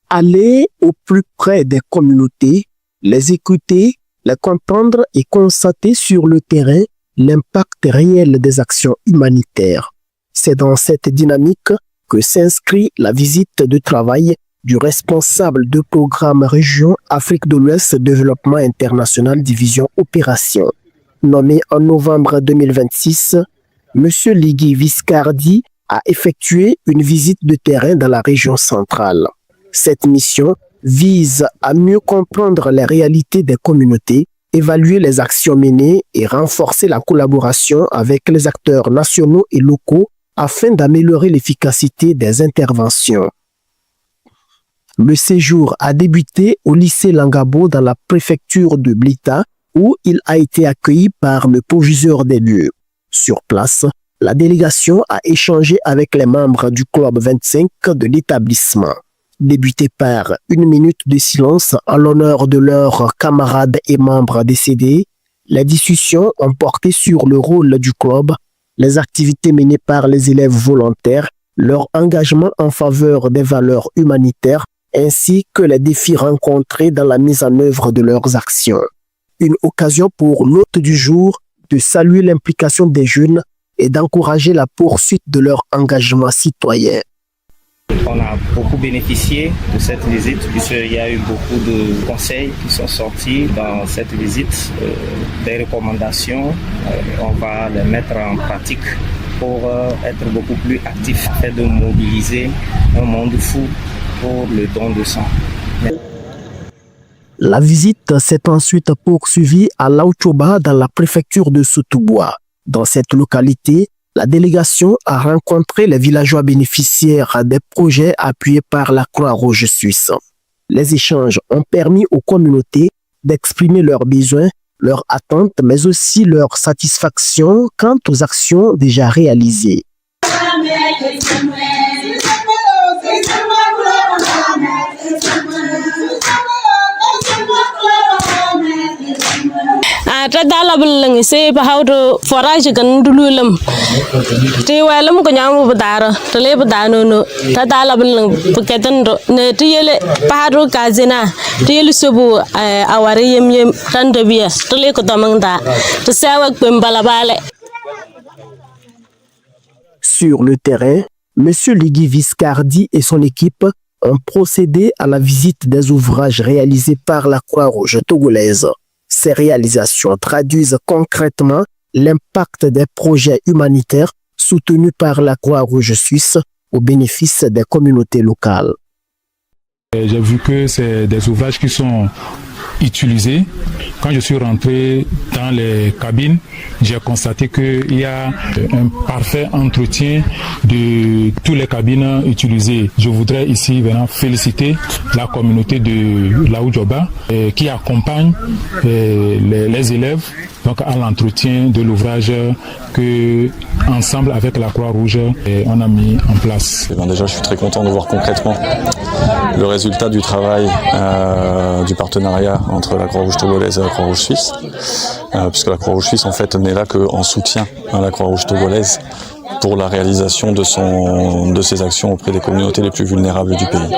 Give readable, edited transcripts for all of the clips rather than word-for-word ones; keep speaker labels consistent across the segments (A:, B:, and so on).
A: Aller au plus près des communautés, les écouter, les comprendre et constater sur le terrain l'impact réel des actions humanitaires. C'est dans cette dynamique que s'inscrit la visite de travail du responsable de programme Région Afrique de l'Ouest Développement International Division Opération. Nommé en novembre 2026, M. Ligui Viscardi a effectué une visite de terrain dans la région centrale. Cette mission vise à mieux comprendre les réalités des communautés, évaluer les actions menées et renforcer la collaboration avec les acteurs nationaux et locaux afin d'améliorer l'efficacité des interventions. Le séjour a débuté au lycée Langabo dans la préfecture de Blita où il a été accueilli par le proviseur des lieux. Sur place, la délégation a échangé avec les membres du Club 25 de l'établissement. Débuté par une minute de silence en l'honneur de leurs camarades et membres décédés, les discussions ont porté sur le rôle du club, les activités menées par les élèves volontaires, leur engagement en faveur des valeurs humanitaires, ainsi que les défis rencontrés dans la mise en œuvre de leurs actions. Une occasion pour l'hôte du jour de saluer l'implication des jeunes et d'encourager la poursuite de leur engagement citoyen.
B: On a beaucoup bénéficié de cette visite puisqu'il y a eu beaucoup de conseils qui sont sortis dans cette visite, des recommandations. On va les mettre en pratique pour être beaucoup plus actifs et de mobiliser un monde fou pour le don de sang.
A: La visite s'est ensuite poursuivie à Laochoba dans la préfecture de Sotobois. Dans cette localité, la délégation a rencontré les villageois bénéficiaires des projets appuyés par la Croix-Rouge suisse. Les échanges ont permis aux communautés d'exprimer leurs besoins, leurs attentes, mais aussi leur satisfaction quant aux actions déjà réalisées.
C: Tadala bulang se bahaudo forage kan dululam te walam ko nyamu badara tele badano no tadala bulang paketan do ne tiyele pahado kazina tiyele subu awari yem tandabia tele ko tamangda to sawak pembalabale. Sur le terrain, M. Ligui Viscardi et son équipe ont procédé à la visite des ouvrages réalisés par la Croix-Rouge togolaise. Ces réalisations traduisent concrètement l'impact des projets humanitaires soutenus par la Croix-Rouge suisse au bénéfice des communautés locales.
D: J'ai vu que c'est des ouvrages qui sont utilisés. Quand je suis rentré dans les cabines, j'ai constaté qu'il y a un parfait entretien de toutes les cabines utilisées. Je voudrais ici vraiment féliciter la communauté de Laochoba qui accompagne les élèves donc à l'entretien de l'ouvrage que ensemble avec la Croix-Rouge on a mis en place.
E: Déjà, je suis très content de voir concrètement le résultat du travail du partenariat entre la Croix-Rouge togolaise et la Croix-Rouge suisse, puisque la Croix-Rouge suisse en fait n'est là qu'en soutien à la Croix-Rouge togolaise pour la réalisation de ses actions auprès des communautés les plus vulnérables du pays.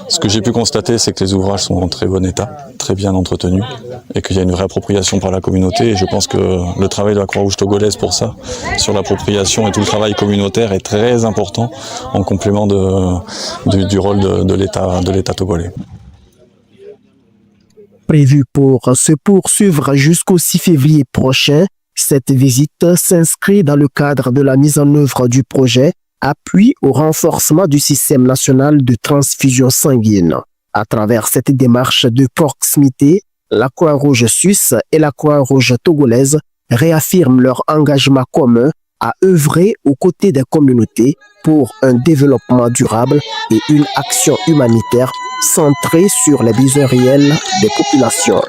E: Ce que j'ai pu constater, c'est que les ouvrages sont en très bon état, très bien entretenus, et qu'il y a une vraie appropriation par la communauté. Et je pense que le travail de la Croix-Rouge togolaise pour ça, sur l'appropriation et tout le travail communautaire est très important en complément du rôle de l'État togolais.
A: Prévu pour se poursuivre jusqu'au 6 février prochain, cette visite s'inscrit dans le cadre de la mise en œuvre du projet Appui au renforcement du système national de transfusion sanguine. À travers cette démarche de proximité, la Croix-Rouge suisse et la Croix-Rouge togolaise réaffirment leur engagement commun à œuvrer aux côtés des communautés pour un développement durable et une action humanitaire centrée sur les besoins réels des populations.